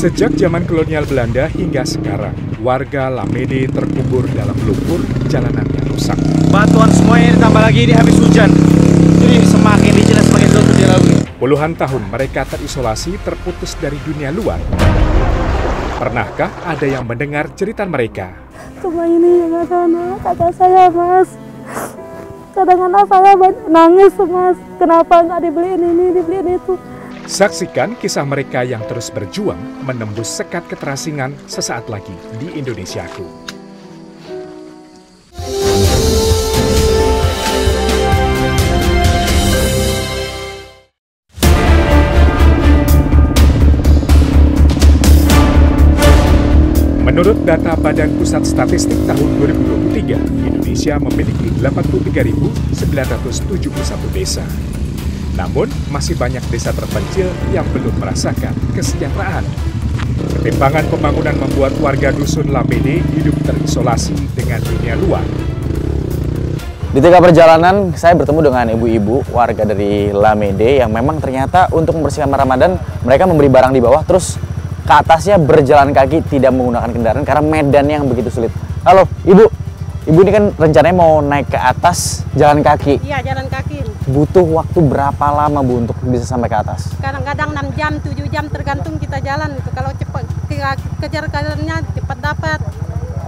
Sejak zaman kolonial Belanda hingga sekarang, warga Lamede terkubur dalam lumpur, jalanan yang rusak. Batuan semuanya ditambah lagi ini habis hujan. Jadi semakin licin dan semakin gelap dilalui. Puluhan tahun mereka terisolasi, terputus dari dunia luar. Pernahkah ada yang mendengar cerita mereka? Cuma ini yang ada kata saya, Mas. Kadang-kadang saya nangis, Mas. Kenapa nggak dibeliin ini, dibeliin itu? Saksikan kisah mereka yang terus berjuang menembus sekat keterasingan sesaat lagi di Indonesiaku. Menurut data Badan Pusat Statistik tahun 2023, Indonesia memiliki 83.971 desa. Namun, masih banyak desa terpencil yang belum merasakan kesejahteraan. Ketimpangan pembangunan membuat warga dusun Lamede hidup terisolasi dengan dunia luar. Di tengah perjalanan, saya bertemu dengan ibu-ibu warga dari Lamede yang memang ternyata untuk membersihkan Ramadan, mereka memberi barang di bawah, terus ke atasnya berjalan kaki, tidak menggunakan kendaraan karena medannya yang begitu sulit. Halo, Ibu. Ibu ini kan rencananya mau naik ke atas jalan kaki. Iya, jalan kaki. Butuh waktu berapa lama, Bu, untuk bisa sampai ke atas? Kadang-kadang 6 jam, 7 jam tergantung kita jalan. Kalau cepat kejar-kejarnya cepat dapat.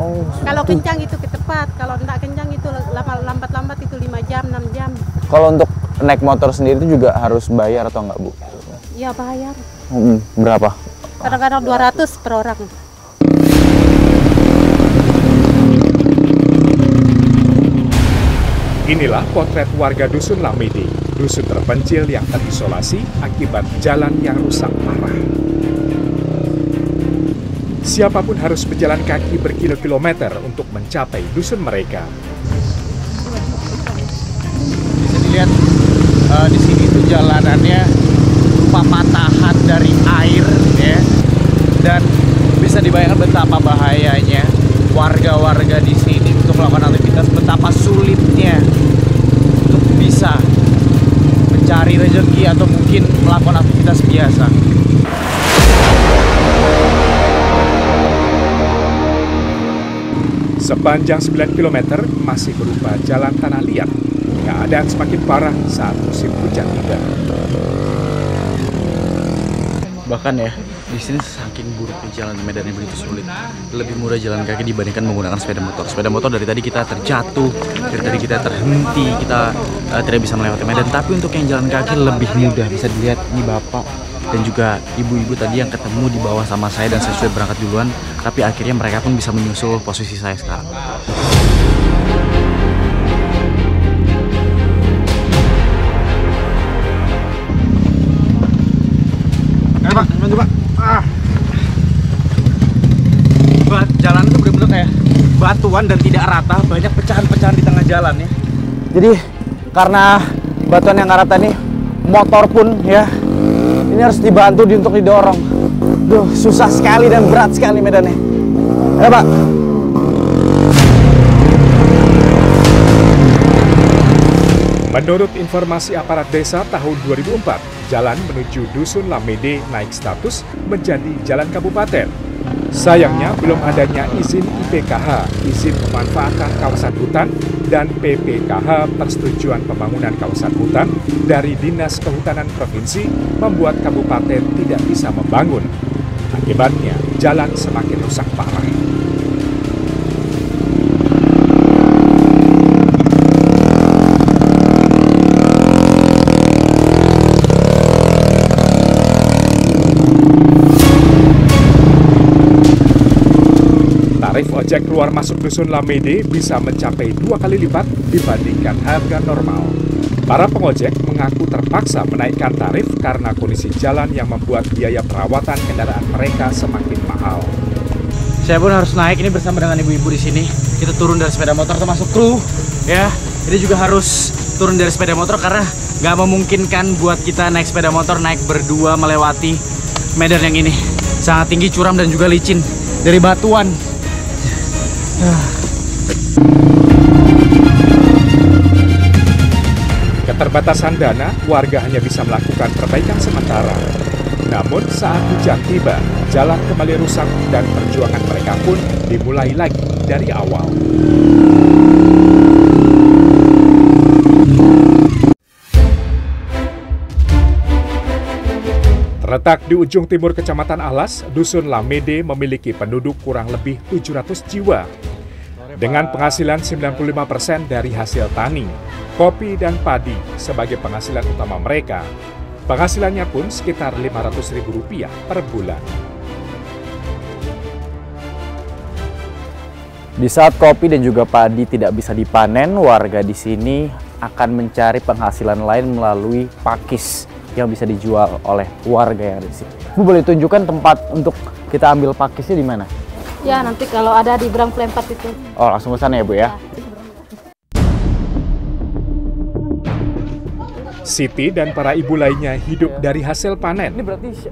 Oh, kalau kencang itu cepat, kalau tidak kencang itu lambat-lambat itu 5 jam, 6 jam. Kalau untuk naik motor sendiri itu juga harus bayar atau enggak, Bu? Iya, bayar. Berapa? Kadang-kadang 200 per orang. Inilah potret warga dusun Lamede, dusun terpencil yang terisolasi akibat jalan yang rusak parah. Siapapun harus berjalan kaki berkilo-kilometer untuk mencapai dusun mereka. Bisa dilihat di sini tuh jalanannya berupa patahan dari air, ya, dan bisa dibayangkan betapa bahayanya warga-warga di sini untuk melakukan aktivitas, betapa sulitnya untuk bisa mencari rezeki atau mungkin melakukan aktivitas biasa. Sepanjang 9 km masih berupa jalan tanah liat. Keadaan semakin parah saat musim hujan tiba. Bahkan ya, di sini saking buruknya jalan medannya begitu sulit, lebih mudah jalan kaki dibandingkan menggunakan sepeda motor. Sepeda motor dari tadi kita terjatuh, dari tadi kita terhenti, kita tidak bisa melewati medan. Tapi untuk yang jalan kaki lebih mudah. Bisa dilihat ini bapak dan juga ibu-ibu tadi yang ketemu di bawah sama saya dan saya sudah berangkat duluan. Tapi akhirnya mereka pun bisa menyusul posisi saya sekarang. Pak, bantu Pak. Jalan itu benar-benar kayak batuan dan tidak rata, banyak pecahan-pecahan di tengah jalan ya. Jadi karena batuan yang rata nih, motor pun ya ini harus dibantu untuk didorong. Duh, susah sekali dan berat sekali medannya. Ya Pak. Menurut informasi aparat desa tahun 2004, jalan menuju dusun Lamede naik status menjadi jalan kabupaten. Sayangnya belum adanya izin IPKH, izin pemanfaatan kawasan hutan, dan PPKH persetujuan pembangunan kawasan hutan dari Dinas Kehutanan Provinsi membuat kabupaten tidak bisa membangun. Akibatnya, jalan semakin rusak parah. Tarif ojek keluar masuk dusun Lamede bisa mencapai 2 kali lipat dibandingkan harga normal. Para pengojek mengaku terpaksa menaikkan tarif karena kondisi jalan yang membuat biaya perawatan kendaraan mereka semakin mahal. Saya pun harus naik ini bersama dengan ibu-ibu di sini. Kita turun dari sepeda motor termasuk kru, ya. Ini juga harus turun dari sepeda motor karena nggak memungkinkan buat kita naik sepeda motor naik berdua melewati medan yang ini. Sangat tinggi, curam dan juga licin dari batuan. Keterbatasan dana, warga hanya bisa melakukan perbaikan sementara. Namun saat hujan tiba, jalan kembali rusak dan perjuangan mereka pun dimulai lagi dari awal. Terletak di ujung timur Kecamatan Alas, Dusun Lamede memiliki penduduk kurang lebih 700 jiwa. Dengan penghasilan 95% dari hasil tani, kopi dan padi sebagai penghasilan utama mereka. Penghasilannya pun sekitar Rp500.000 per bulan. Di saat kopi dan juga padi tidak bisa dipanen, warga di sini akan mencari penghasilan lain melalui pakis yang bisa dijual oleh warga yang ada di sini. Bu, boleh tunjukkan tempat untuk kita ambil pakisnya di mana? Ya, nanti kalau ada di Berang Pelempat itu. Oh, langsung ke sana ya, Bu ya? Siti dan para ibu lainnya hidup dari hasil panen.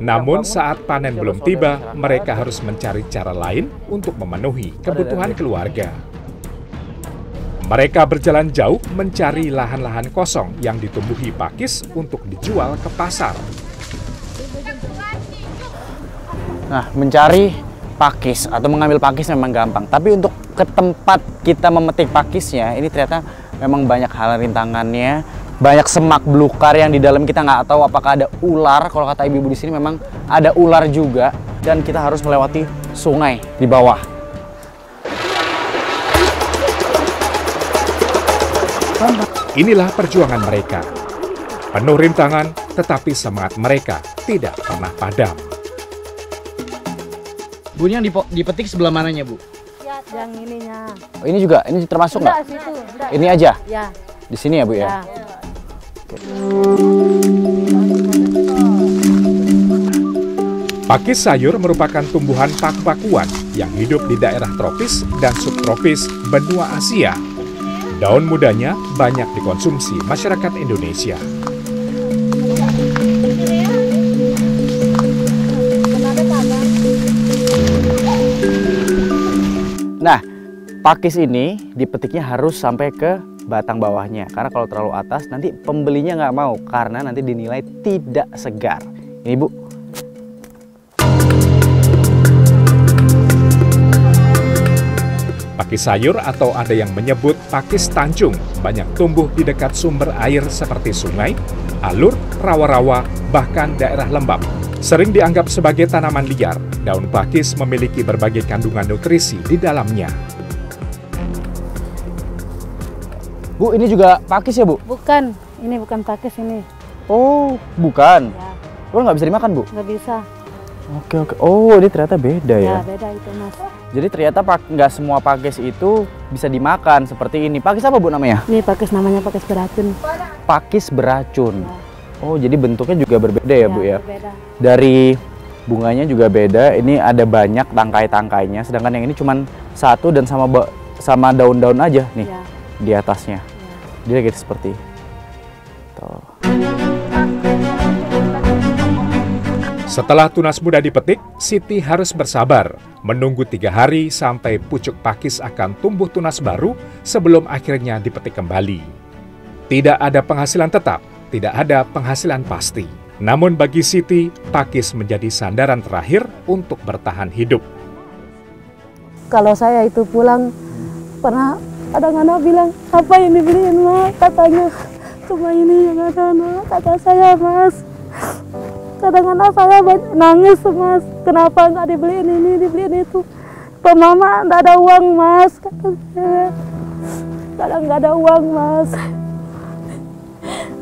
Namun saat panen belum tiba, mereka harus mencari cara lain untuk memenuhi kebutuhan keluarga. Mereka berjalan jauh mencari lahan-lahan kosong yang ditumbuhi pakis untuk dijual ke pasar. Nah, mencari pakis atau mengambil pakis memang gampang. Tapi untuk ke tempat kita memetik pakisnya, ini ternyata memang banyak hal rintangannya. Banyak semak belukar yang di dalam kita nggak tahu apakah ada ular. Kalau kata ibu-ibu di sini memang ada ular juga. Dan kita harus melewati sungai di bawah. Inilah perjuangan mereka. Penuh rintangan, tetapi semangat mereka tidak pernah padam. Bu, ini yang dipetik sebelah mananya, Bu? Ya, yang ininya. Oh, ini juga, ini termasuk nggak? Situ, Ini aja? Ya. Di sini ya, Bu ya? Pakis sayur merupakan tumbuhan paku-pakuan yang hidup di daerah tropis dan subtropis benua Asia. Daun mudanya banyak dikonsumsi masyarakat Indonesia. Nah, pakis ini dipetiknya harus sampai ke batang bawahnya. Karena kalau terlalu atas nanti pembelinya nggak mau. Karena nanti dinilai tidak segar. Ini, Bu. Pakis sayur atau ada yang menyebut pakis tancung banyak tumbuh di dekat sumber air seperti sungai, alur, rawa-rawa, bahkan daerah lembab. Sering dianggap sebagai tanaman liar, daun pakis memiliki berbagai kandungan nutrisi di dalamnya. Bu, ini juga pakis ya, Bu? Bukan, ini bukan pakis ini. Oh, bukan. Ya, Oh, nggak bisa dimakan, Bu? nggak bisa. Oke. Oh, ini ternyata beda ya? Ya, beda itu, Mas. Jadi ternyata nggak semua pakis itu bisa dimakan seperti ini. Pakis apa, Bu, namanya? Ini pakis namanya pakis beracun. Pakis beracun. Ya. Oh, jadi bentuknya juga berbeda ya, Bu ya? Berbeda. Dari bunganya juga beda. Ini ada banyak tangkai-tangkainya, sedangkan yang ini cuma satu dan sama daun-daun aja nih Ya. di atasnya. Ya. Dia gitu seperti itu. Setelah tunas muda dipetik, Siti harus bersabar, menunggu 3 hari sampai pucuk pakis akan tumbuh tunas baru sebelum akhirnya dipetik kembali. Tidak ada penghasilan tetap, tidak ada penghasilan pasti. Namun bagi Siti, pakis menjadi sandaran terakhir untuk bertahan hidup. Kalau saya itu pulang, pernah ada anak bilang, apa yang dibeliin, Mas? Katanya, cuma ini yang ada, anak. Kata saya, Mas. Kadang-kadang saya nangis, Mas. Kenapa nggak dibeliin ini, dibeliin itu? Pak Mama nggak ada uang, Mas. Kata saya. Kadang nggak ada uang, Mas.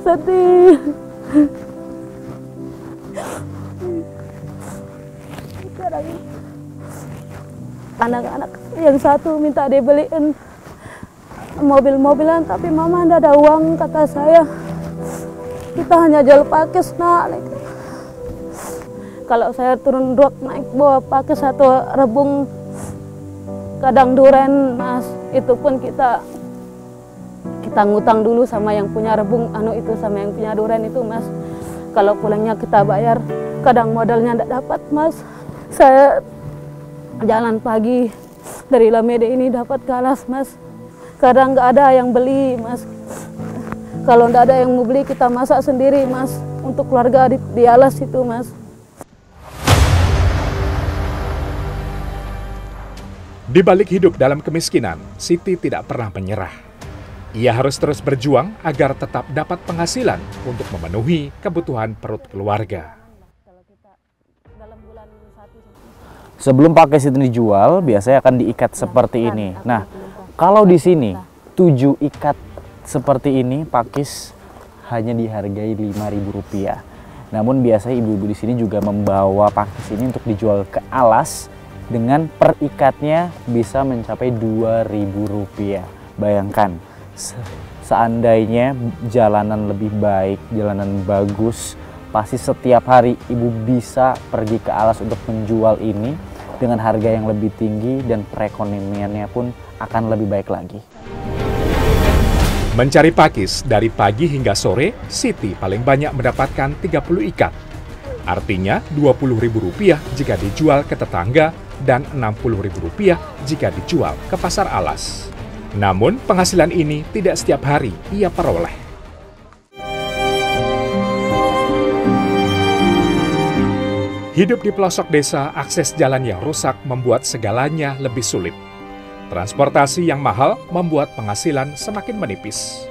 Sedih. Kadang anak-anak yang satu minta dibeliin mobil-mobilan, tapi Mama nggak ada uang, kata saya. Kita hanya jual pakis, nak. Kalau saya turun dok naik bawa pakis atau rebung kadang duren, Mas, itu pun kita ngutang dulu sama yang punya rebung itu sama yang punya duren itu, Mas. Kalau pulangnya kita bayar, kadang modalnya tidak dapat, Mas. Saya jalan pagi dari Lamede ini dapat galas, Mas. Kadang nggak ada yang beli, Mas. Kalau nggak ada yang mau beli, kita masak sendiri, Mas, untuk keluarga di Alas itu, Mas. Di balik hidup dalam kemiskinan, Siti tidak pernah menyerah. Ia harus terus berjuang agar tetap dapat penghasilan untuk memenuhi kebutuhan perut keluarga. Sebelum pakis itu dijual, biasanya akan diikat seperti ini. Nah, kalau di sini 7 ikat seperti ini pakis hanya dihargai Rp5.000. Namun biasanya ibu-ibu di sini juga membawa pakis ini untuk dijual ke alas dengan per ikatnya bisa mencapai Rp2.000. Bayangkan, seandainya jalanan lebih baik, jalanan bagus, pasti setiap hari ibu bisa pergi ke alas untuk menjual ini dengan harga yang lebih tinggi dan perekonomiannya pun akan lebih baik lagi. Mencari pakis dari pagi hingga sore, Siti paling banyak mendapatkan 30 ikat. Artinya Rp20.000 jika dijual ke tetangga dan Rp60.000 jika dijual ke pasar alas. Namun penghasilan ini tidak setiap hari ia peroleh. Hidup di pelosok desa, akses jalan yang rusak membuat segalanya lebih sulit. Transportasi yang mahal membuat penghasilan semakin menipis.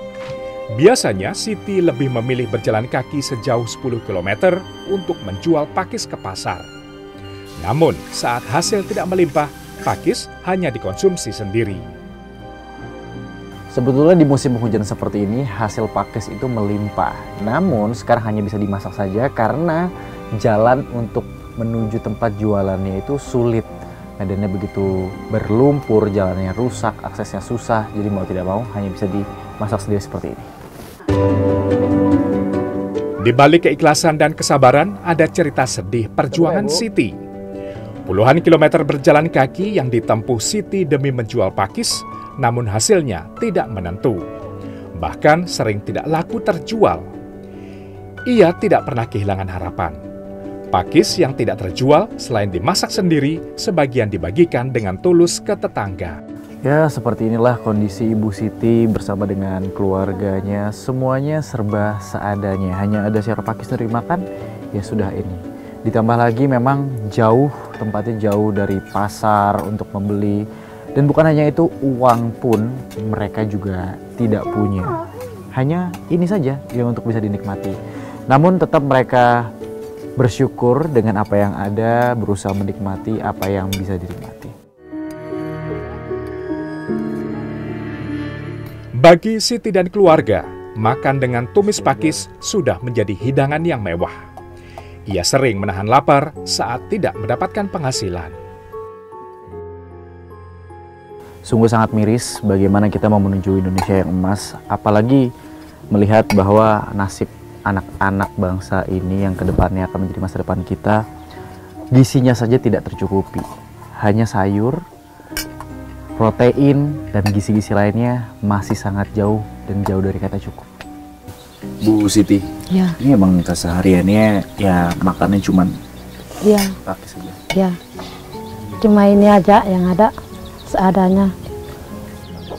Biasanya Siti lebih memilih berjalan kaki sejauh 10 km untuk menjual pakis ke pasar. Namun saat hasil tidak melimpah, pakis hanya dikonsumsi sendiri. Sebetulnya di musim hujan seperti ini hasil pakis itu melimpah. Namun sekarang hanya bisa dimasak saja karena jalan untuk menuju tempat jualannya itu sulit. Medannya begitu berlumpur, jalannya rusak, aksesnya susah. Jadi mau tidak mau hanya bisa dimasak sendiri seperti ini. Di balik keikhlasan dan kesabaran ada cerita sedih perjuangan Siti. Puluhan kilometer berjalan kaki yang ditempuh Siti demi menjual pakis, namun hasilnya tidak menentu. Bahkan sering tidak laku terjual. Ia tidak pernah kehilangan harapan. Pakis yang tidak terjual selain dimasak sendiri, sebagian dibagikan dengan tulus ke tetangga. Ya, seperti inilah kondisi Ibu Siti bersama dengan keluarganya. Semuanya serba seadanya. Hanya ada siar pakis dari makan, ya sudah ini. Ditambah lagi memang jauh, tempatnya jauh dari pasar untuk membeli. Dan bukan hanya itu, uang pun mereka juga tidak punya. Hanya ini saja yang untuk bisa dinikmati. Namun tetap mereka bersyukur dengan apa yang ada, berusaha menikmati apa yang bisa dinikmati. Bagi Siti dan keluarga, makan dengan tumis pakis sudah menjadi hidangan yang mewah. Ia sering menahan lapar saat tidak mendapatkan penghasilan. Sungguh sangat miris bagaimana kita mau menuju Indonesia yang emas, apalagi melihat bahwa nasib anak-anak bangsa ini yang kedepannya akan menjadi masa depan kita, gizinya saja tidak tercukupi. Hanya sayur, protein, dan gizi-gizi lainnya masih sangat jauh dan jauh dari kata cukup. Bu Siti, Ya, ini emang kesehariannya ya makannya cuman ya, pakis saja. ya. Cuma ini aja yang ada seadanya.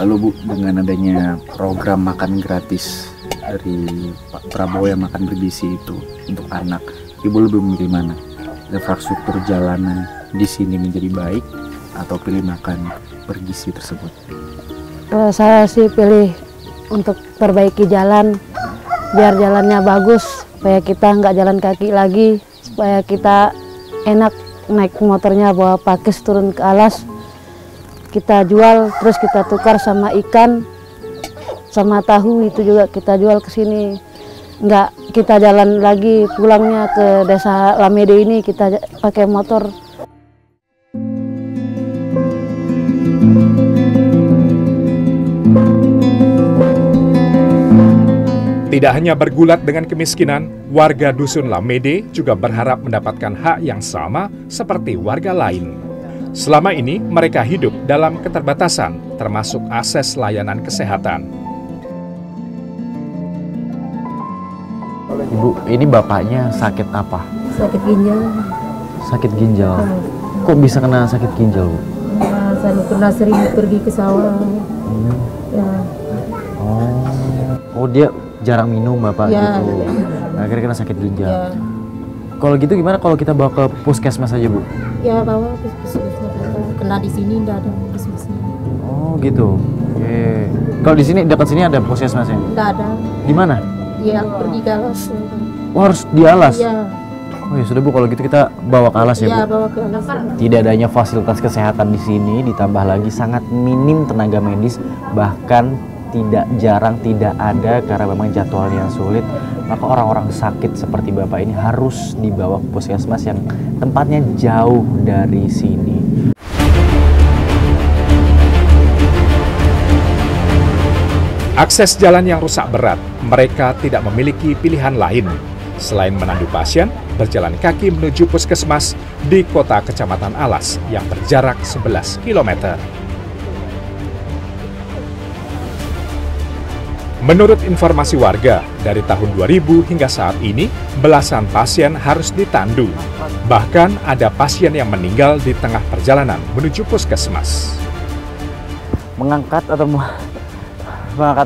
Lalu Bu, dengan adanya program makan gratis dari Pak Prabowo yang makan bergizi itu untuk anak, Ibu lebih memilih mana? Infrastruktur jalanan di sini menjadi baik atau pilih makan bergizi tersebut? Kalau saya sih pilih untuk perbaiki jalan, biar jalannya bagus, supaya kita nggak jalan kaki lagi, supaya kita enak naik motornya bawa pakis turun ke alas, kita jual, terus kita tukar sama ikan, sama tahu itu juga kita jual ke sini. Nggak kita jalan lagi pulangnya ke desa Lamede ini, kita pakai motor. Tidak hanya bergulat dengan kemiskinan, warga Dusun Lamede juga berharap mendapatkan hak yang sama seperti warga lain. Selama ini mereka hidup dalam keterbatasan, termasuk akses layanan kesehatan. Ibu, ini bapaknya sakit apa? Sakit ginjal. Sakit ginjal. Kok bisa kena sakit ginjal, Bu? Nah, saya pernah sering pergi ke sawah. Ya, Oh, dia jarang minum bapak Ya. gitu. Akhirnya kena sakit ginjal. ya, Kalau gitu gimana kalau kita bawa ke puskesmas aja, Bu? ya bawa ke puskesmas. karena di sini tidak ada puskesmasnya. Oh gitu. Oke. Kalau di sini dekat sini ada puskesmasnya? Tidak ada. Di mana? Ya pergi ke Alas. Oh, harus di Alas? Ya. Oh ya sudah Bu, kalau gitu kita bawa ke Alas ya Bu? Ya bawa ke Alas. Tidak adanya fasilitas kesehatan di sini, ditambah lagi sangat minim tenaga medis, bahkan jarang tidak ada karena memang jadwalnya sulit. Maka orang-orang sakit seperti Bapak ini harus dibawa ke puskesmas yang tempatnya jauh dari sini. Akses jalan yang rusak berat, mereka tidak memiliki pilihan lain selain menandu pasien, berjalan kaki menuju puskesmas di kota Kecamatan Alas yang berjarak 11 km. Menurut informasi warga, dari tahun 2000 hingga saat ini, belasan pasien harus ditandu. Bahkan ada pasien yang meninggal di tengah perjalanan menuju puskesmas. Mengangkat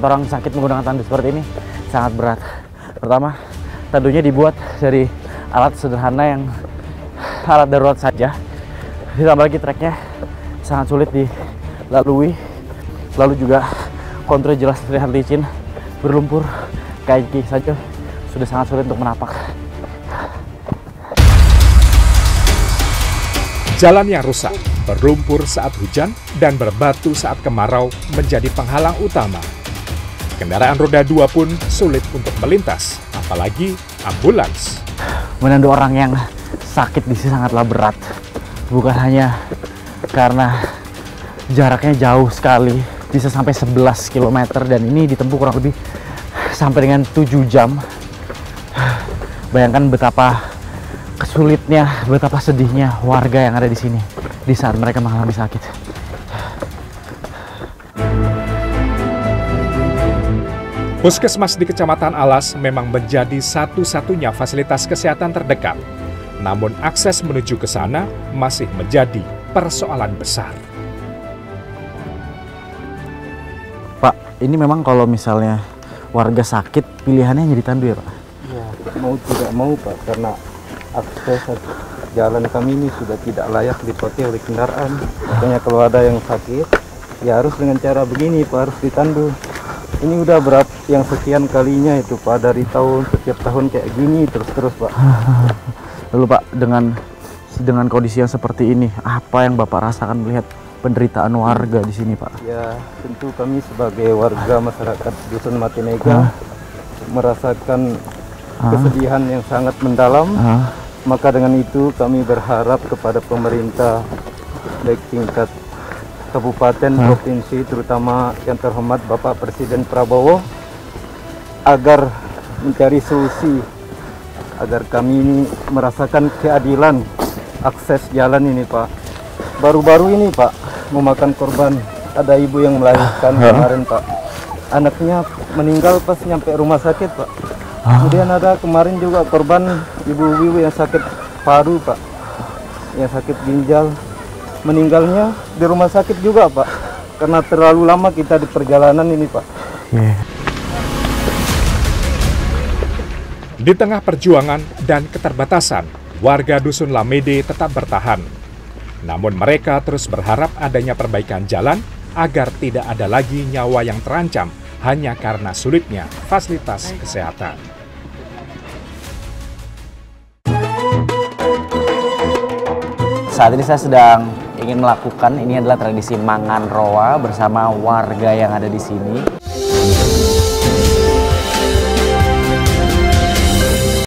orang sakit menggunakan tandu seperti ini sangat berat. Pertama, tandunya dibuat dari alat sederhana yang alat darurat saja. Ditambah lagi treknya sangat sulit dilalui. Lalu juga kontur jelas terlihat licin, berlumpur, kaki saja sudah sangat sulit untuk menapak. Jalan yang rusak, berlumpur saat hujan, dan berbatu saat kemarau menjadi penghalang utama. Kendaraan roda 2 pun sulit untuk melintas, apalagi ambulans. Menandu orang yang sakit di sini sangatlah berat. Bukan hanya karena jaraknya jauh sekali, bisa sampai 11 km dan ini ditempuh kurang lebih sampai dengan 7 jam. Bayangkan betapa kesulitnya, betapa sedihnya warga yang ada di sini di saat mereka mengalami sakit. Puskesmas di Kecamatan Alas memang menjadi satu-satunya fasilitas kesehatan terdekat. Namun akses menuju ke sana masih menjadi persoalan besar. Pak, ini memang kalau misalnya warga sakit, pilihannya hanya ditandu ya Pak? Ya, mau tidak mau Pak, karena akses jalan kami ini sudah tidak layak dipakai oleh kendaraan. Makanya kalau ada yang sakit, ya harus dengan cara begini Pak, harus ditandu. Ini udah berat yang sekian kalinya itu Pak, dari setiap tahun kayak gini terus Pak. Lalu Pak, dengan kondisi yang seperti ini, apa yang Bapak rasakan melihat penderitaan warga di sini Pak? Ya, tentu kami sebagai warga masyarakat Dusun Matinega merasakan kesedihan yang sangat mendalam. Maka dengan itu kami berharap kepada pemerintah baik tingkat kabupaten, provinsi, terutama yang terhormat Bapak Presiden Prabowo, agar mencari solusi agar kami ini merasakan keadilan akses jalan ini Pak. Baru-baru ini Pak memakan korban, ada ibu yang melahirkan kemarin Pak, anaknya meninggal pas nyampe rumah sakit Pak. Kemudian ada kemarin juga korban ibu-ibu yang sakit paru Pak, yang sakit ginjal, meninggalnya di rumah sakit juga Pak, karena terlalu lama kita di perjalanan ini Pak. Di tengah perjuangan dan keterbatasan, warga Dusun Lamede tetap bertahan. Namun mereka terus berharap adanya perbaikan jalan agar tidak ada lagi nyawa yang terancam hanya karena sulitnya fasilitas kesehatan. Saat ini saya sedang ingin melakukan, ini adalah tradisi mangan roa bersama warga yang ada di sini.